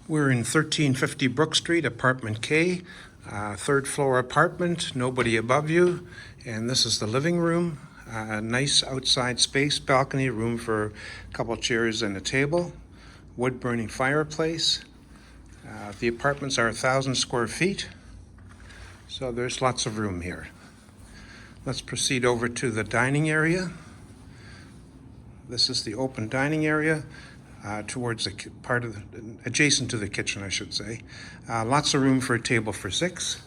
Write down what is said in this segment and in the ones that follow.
We're in 1350 Brook Street, apartment K, third floor apartment, nobody above you. And this is the living room, nice outside space, balcony, room for a couple chairs and a table, wood burning fireplace. The apartments are 1,000 square feet, so there's lots of room here. Let's proceed over to the dining area. This is the open dining area. Towards the part of adjacent to the kitchen, I should say. Lots of room for a table for 6.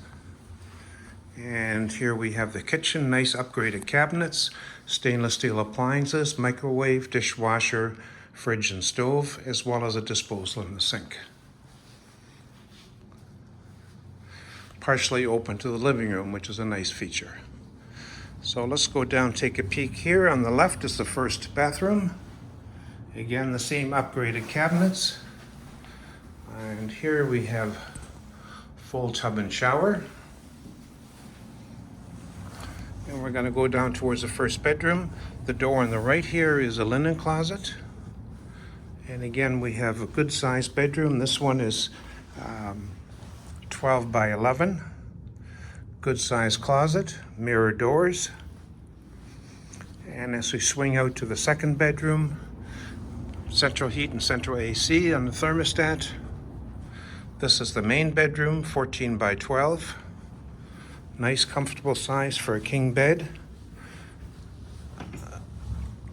And here we have the kitchen, nice upgraded cabinets, stainless steel appliances, microwave, dishwasher, fridge and stove, as well as a disposal in the sink. Partially open to the living room, which is a nice feature. So let's go down, take a peek here. On the left is the first bathroom. Again, the same upgraded cabinets. And here we have full tub and shower. And we're going to go down towards the first bedroom. The door on the right here is a linen closet. And again, we have a good sized bedroom. This one is 12 by 11. Good sized closet, mirror doors. And as we swing out to the second bedroom, central heat and central AC on the thermostat. This is the main bedroom, 14 by 12. Nice comfortable size for a king bed.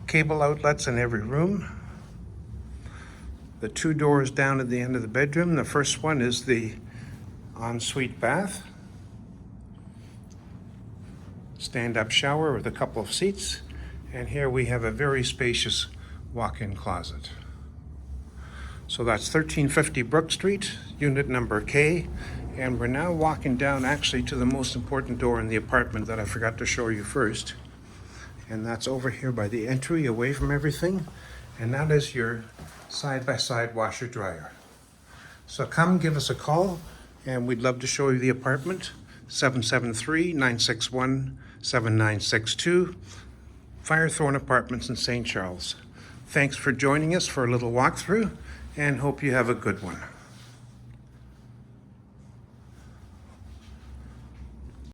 Cable outlets in every room. The 2 doors down at the end of the bedroom. The first one is the ensuite bath. Stand-up shower with a couple of seats. And here we have a very spacious walk-in closet. So that's 1350 Brook Street, unit number K, and we're now walking down actually to the most important door in the apartment that I forgot to show you first, and that's over here by the entry, away from everything, and that is your side-by-side washer dryer. So come give us a call, and we'd love to show you the apartment. 773-961-7962, Firethorne Apartments in St. Charles. Thanks for joining us for a little walkthrough, and hope you have a good one.